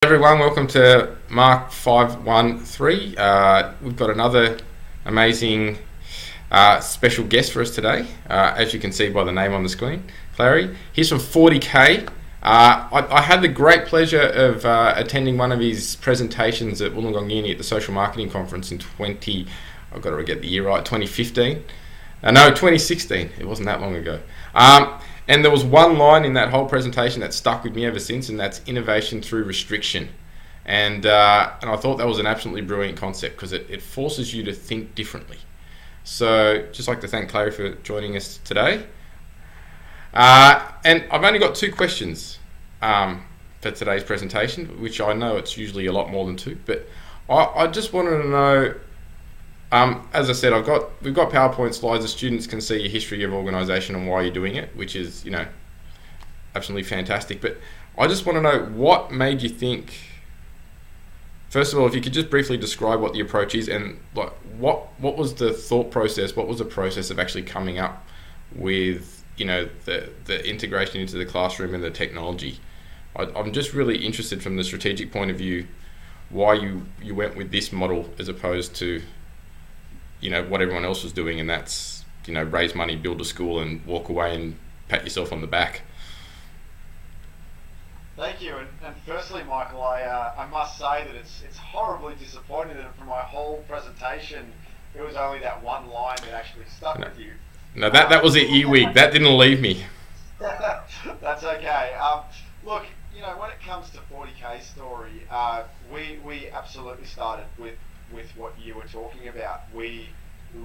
Everyone, welcome to Mark 513. We've got another amazing special guest for us today, as you can see by the name on the screen, Clary. He's from 40K. I had the great pleasure of attending one of his presentations at Wollongong Uni at the Social Marketing Conference in I've got to get the year right, 2015. No, 2016. It wasn't that long ago. And there was one line in that whole presentation that stuck with me ever since, and that's innovation through restriction. And I thought that was an absolutely brilliant concept because it forces you to think differently. So just like to thank Clary for joining us today. And I've only got two questions for today's presentation, which I know it's usually a lot more than two, but I just wanted to know, as I said, we've got PowerPoint slides. The students can see your history of organisation and why you're doing it, which is, absolutely fantastic. But I just want to know what made you think. First of all, if you could just briefly describe what the approach is and what was the thought process, what was the process of actually coming up with the integration into the classroom and the technology. I'm just really interested from the strategic point of view why you went with this model as opposed to what everyone else was doing, and that's raise money, build a school, and walk away and pat yourself on the back. Thank you, and firstly, Michael, I must say that it's horribly disappointing that from my whole presentation, it was only that one line that actually stuck with you. No, that was the earwig. That didn't leave me. That's okay. Look, when it comes to 40K story, we absolutely started with what you were talking about. We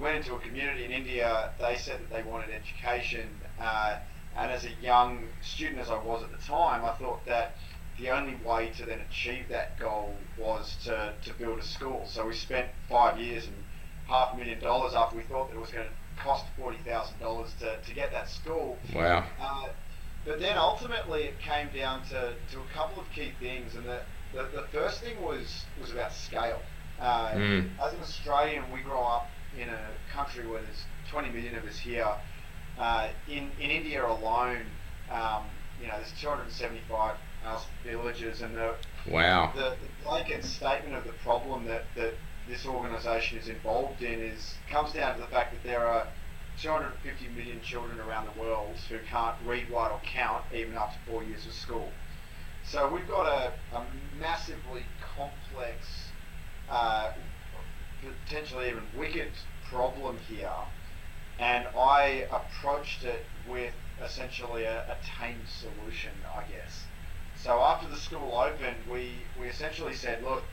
went into a community in India. They said that they wanted education, and as a young student as I was at the time, I thought that the only way to then achieve that goal was to build a school. So we spent 5 years and $500,000 after we thought that it was going to cost $40,000 to get that school. Wow. But then ultimately it came down to a couple of key things, and the first thing was about scale. As an Australian, we grow up in a country where there's 20 million of us here. In India alone, there's 275 villages, and the blanket statement of the problem that this organisation is involved in comes down to the fact that there are 250 million children around the world who can't read, write or count even after 4 years of school. So we've got a massively complex, potentially even wicked problem here, and I approached it with essentially a tame solution, I guess. So after the school opened, we essentially said, look,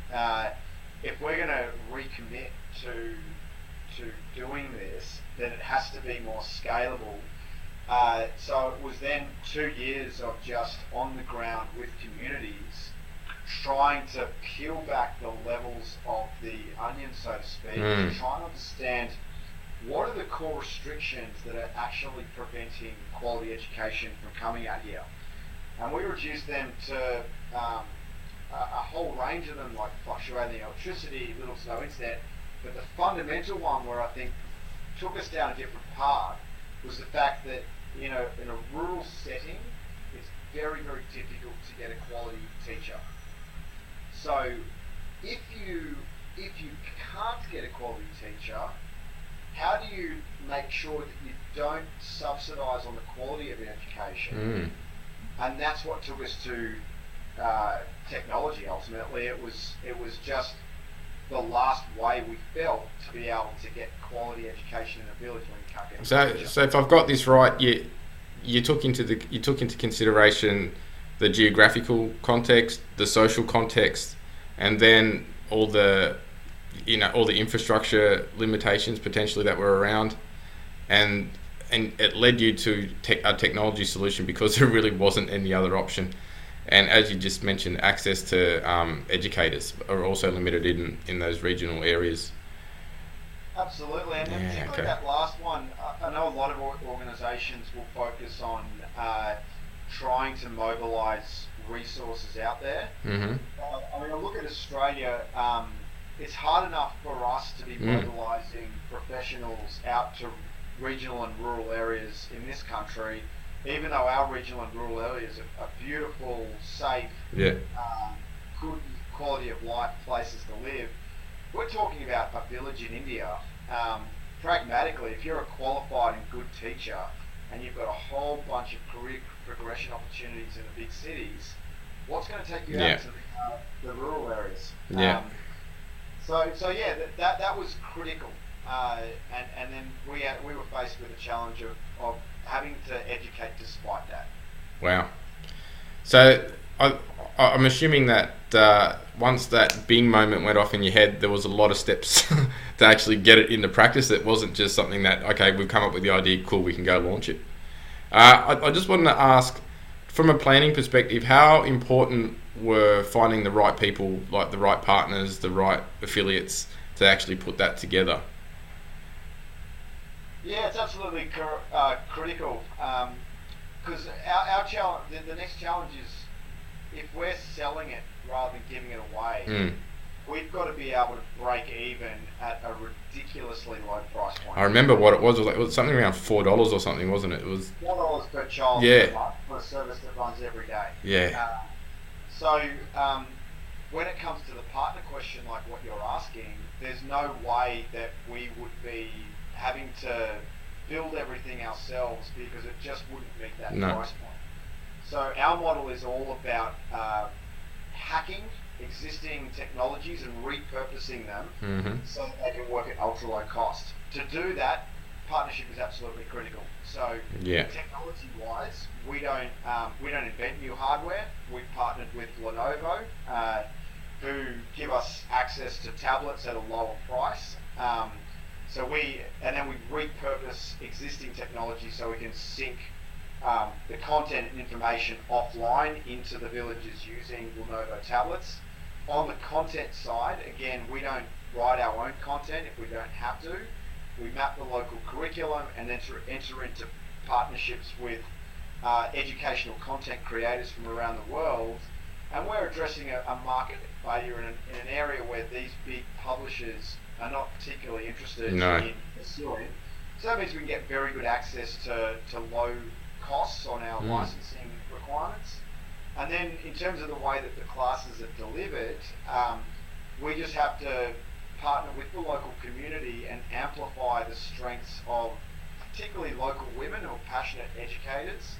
if we're going to recommit to doing this, then it has to be more scalable. So it was then 2 years of just on the ground with communities, trying to peel back the levels of the onion, so to speak, to try and understand what are the core restrictions that are actually preventing quality education from coming out here. And we reduced them to a whole range of them, like fluctuating electricity, little to no internet. But the fundamental one where I think took us down a different path was the fact that in a rural setting, it's very, very difficult to get a quality teacher. So if you can't get a quality teacher, how do you make sure that you don't subsidise on the quality of education? And that's what took us to technology. Ultimately, it was just the last way we felt to be able to get quality education in a village when you can't get a teacher. So if I've got this right, you took into consideration the geographical context, the social context, and then all the infrastructure limitations potentially that were around, and it led you to a technology solution because there really wasn't any other option. And as you just mentioned, access to educators are also limited in those regional areas. Absolutely, and particularly that last one, I know a lot of organisations will focus on trying to mobilise resources out there. I look at Australia, it's hard enough for us to be mobilising professionals out to regional and rural areas in this country, even though our regional and rural areas are beautiful, safe, good quality of life, places to live. We're talking about a village in India. Pragmatically, if you're a qualified and good teacher and you've got a whole bunch of career progression opportunities in the big cities, what's going to take you out to the rural areas? Yeah. So yeah, that was critical. And then we were faced with the challenge of having to educate despite that. Wow. So I'm assuming that once that Bing moment went off in your head, there was a lot of steps to actually get it into practice. It wasn't just something that, okay, we've come up with the idea, cool, we can go launch it. I just wanted to ask, from a planning perspective, how important were finding the right people, like the right partners, the right affiliates, to actually put that together? Yeah, it's absolutely critical. Because our challenge, the next challenge is, if we're selling it rather than giving it away, we've got to be able to break even at a ridiculously low price point. I remember what it was. It was something around $4 or something, wasn't it? It was $4 per child per month for a service that runs every day. Yeah. So when it comes to the partner question, like what you're asking, there's no way that we would be having to build everything ourselves, because it just wouldn't meet that price point. So our model is all about hacking existing technologies and repurposing them so that they can work at ultra low cost. To do that, partnership is absolutely critical. So technology wise, we don't invent new hardware. We've partnered with Lenovo, who give us access to tablets at a lower price. So we repurpose existing technology so we can sync the content and information offline into the villages using Lenovo tablets. On the content side, again, we don't write our own content if we don't have to. We map the local curriculum and then enter into partnerships with educational content creators from around the world. And we're addressing a market failure in an area where these big publishers are not particularly interested in pursuing. So that means we can get very good access to low costs on our licensing requirements. And then in terms of the way that the classes are delivered, we just have to partner with the local community and amplify the strengths of particularly local women who are passionate educators,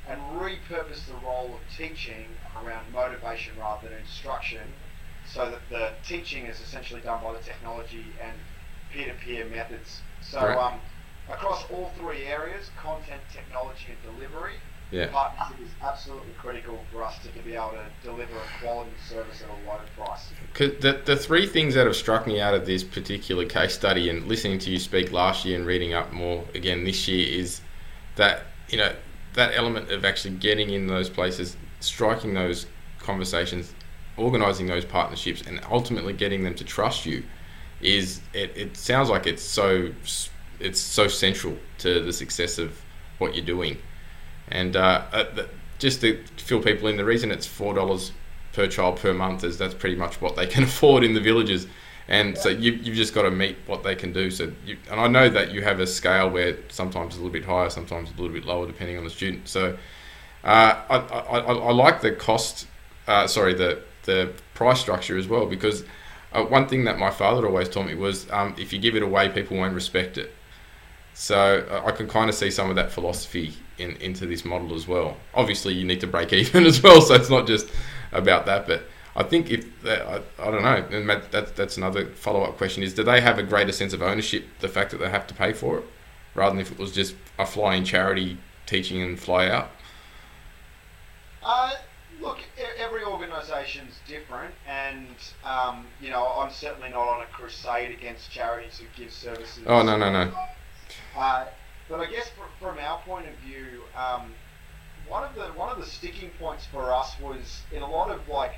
and repurpose the role of teaching around motivation rather than instruction, so that the teaching is essentially done by the technology and peer-to-peer methods. So across all three areas, content, technology and delivery, partnership is absolutely critical for us to be able to deliver a quality service at a low price. Cause the three things that have struck me out of this particular case study, and listening to you speak last year and reading up more again this year, is that, you know, that element of actually getting in those places, striking those conversations, organising those partnerships, and ultimately getting them to trust you, is it sounds like it's so central to the success of what you're doing. And just to fill people in, the reason it's $4 per child per month is that's pretty much what they can afford in the villages. And so you've just got to meet what they can do. So and I know that you have a scale where sometimes a little bit higher, sometimes a little bit lower, depending on the student. So I like the cost, the price structure as well, because one thing that my father always taught me was if you give it away, people won't respect it. So I can kind of see some of that philosophy into this model as well. Obviously, you need to break even as well, so it's not just about that. But I think I don't know, and that's another follow-up question, is do they have a greater sense of ownership, the fact that they have to pay for it, rather than if it was just a fly-in charity teaching and fly out? Look, every organisation's different, and I'm certainly not on a crusade against charities who give services. Oh, no. But I guess from our point of view, one of the sticking points for us was, in a lot of like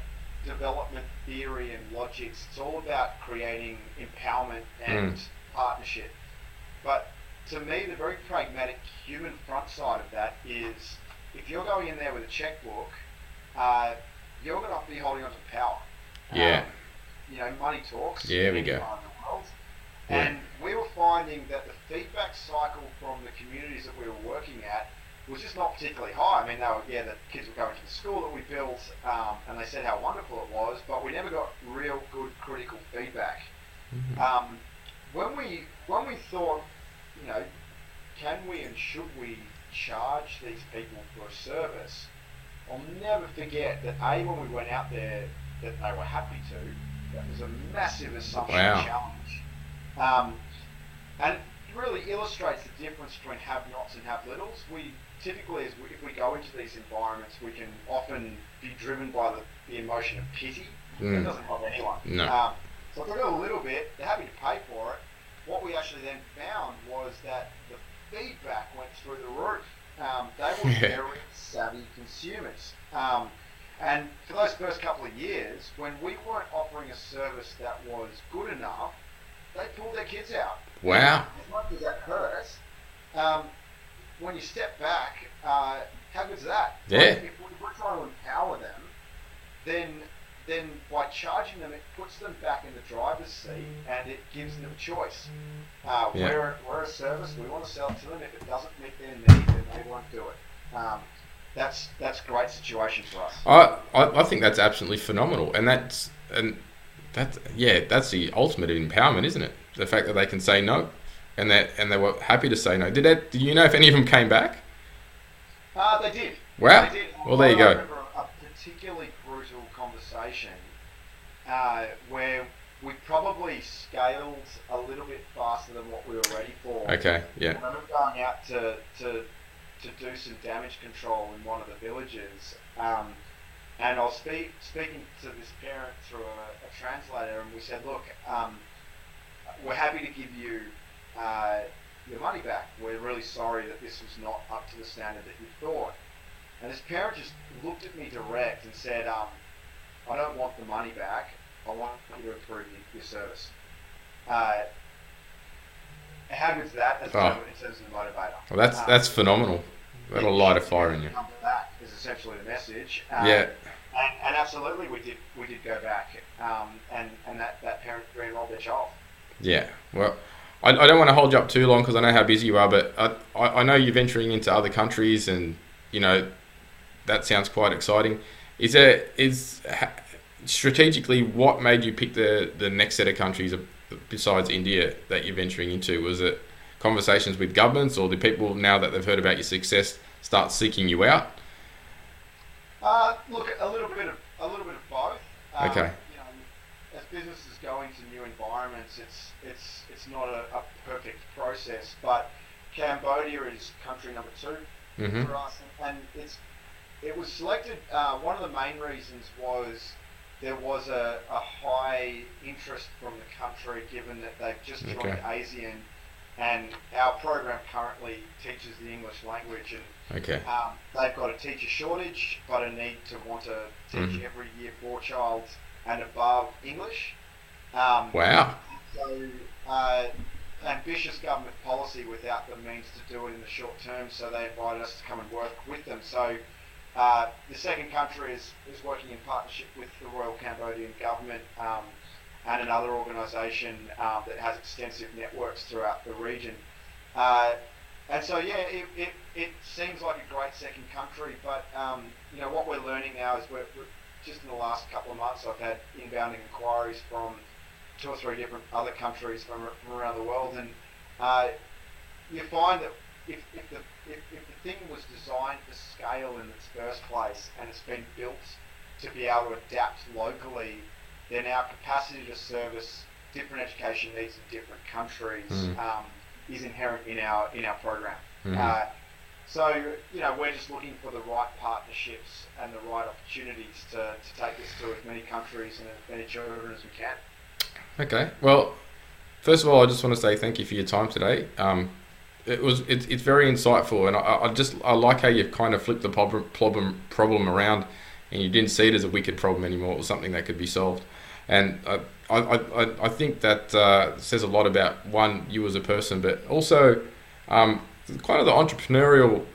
development theory and logics, it's all about creating empowerment and partnership. But to me, the very pragmatic human front side of that is, if you're going in there with a checkbook, you're going to be holding on to power. Yeah. Money talks. Yeah, we go. And we were finding that the feedback cycle from the communities that we were working at was just not particularly high. I mean, the kids were going to the school that we built, and they said how wonderful it was, but we never got real good critical feedback. Um, when we thought, you know, can we and should we charge these people for a service? I'll never forget that when we went out there, that they were happy to. That was a massive assumption challenge, and it really illustrates the difference between have-nots and have-littles. We typically, if we go into these environments, we can often be driven by the emotion of pity. It doesn't help anyone. No. So if they got a little bit, they're happy to pay for it. What we actually then found was that the feedback went through the roof. They were very savvy consumers. And for those first couple of years, when we weren't offering a service that was good enough, they pulled their kids out. Wow. As much as that hurts, when you step back, how good is that? Yeah. Like, if we're trying to empower them, then by charging them, it puts them back in the driver's seat and it gives them choice. We're a service, we want to sell it to them. If it doesn't meet their need, then they won't do it. That's a great situation for us. I think that's absolutely phenomenal, and that's the ultimate empowerment, isn't it? The fact that they can say no, and they were happy to say no. Did you know if any of them came back? They did. Wow. They did. Well, there you go. I remember a particularly brutal conversation where we probably scaled a little bit faster than what we were ready for. Okay. Yeah. I remember going out to do some damage control in one of the villages, and I was speaking to this parent through a translator, and we said, look, we're happy to give you your money back. We're really sorry that this was not up to the standard that you thought. And this parent just looked at me direct and said, I don't want the money back. I want you to improve your service. How good is that in terms of the motivator? Well, that's phenomenal. That'll light a fire in you. That is essentially the message. Yeah. And absolutely, we did go back, and that parent re-enrolled their child. Yeah. Well, I don't want to hold you up too long because I know how busy you are, but I know you're venturing into other countries, and you know that sounds quite exciting. Strategically, what made you pick the next set of countries besides India that you're venturing into? Was it conversations with governments, or do people, now that they've heard about your success, start seeking you out? Look, a little bit of both. Okay. You know, as businesses go into new environments, it's not a perfect process, but Cambodia is country number 2 for us, and it was selected. One of the main reasons was there was a high interest from the country, given that they've just joined ASEAN, and our program currently teaches the English language, and they've got a teacher shortage, but a need to want to teach every year 4 child and above English. Wow. So ambitious government policy without the means to do it in the short term, so they invited us to come and work with them. So the second country is working in partnership with the Royal Cambodian government and another organisation that has extensive networks throughout the region. And so, yeah, it seems like a great second country, but you know, what we're learning now is we're just in the last couple of months, I've had inbound inquiries from 2 or 3 different other countries from around the world, and you find that if the thing was designed to scale in its first place and it's been built to be able to adapt locally, then our capacity to service different education needs in different countries is inherent in our program. So, you know, we're just looking for the right partnerships and the right opportunities to take this to as many countries and as many children as we can. Okay. Well, first of all, I just want to say thank you for your time today. It's very insightful, and I like how you've kind of flipped the problem around, and you didn't see it as a wicked problem anymore. It was something that could be solved, and I think that says a lot about, one, you as a person, but also kind of the entrepreneurial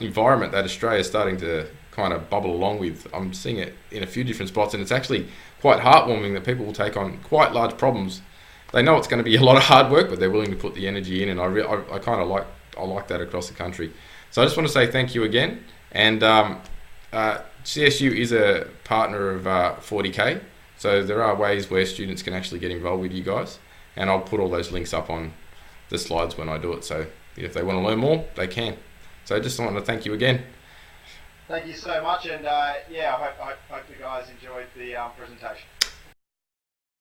environment that Australia is starting to kind of bubble along with. I'm seeing it in a few different spots, and it's actually quite heartwarming that people will take on quite large problems. They know it's going to be a lot of hard work, but they're willing to put the energy in, and I kind of like that across the country. So I just want to say thank you again. And CSU is a partner of 40K, so there are ways where students can actually get involved with you guys. And I'll put all those links up on the slides when I do it. So if they want to learn more, they can. So I just want to thank you again. Thank you so much, and I hope you guys enjoyed the presentation.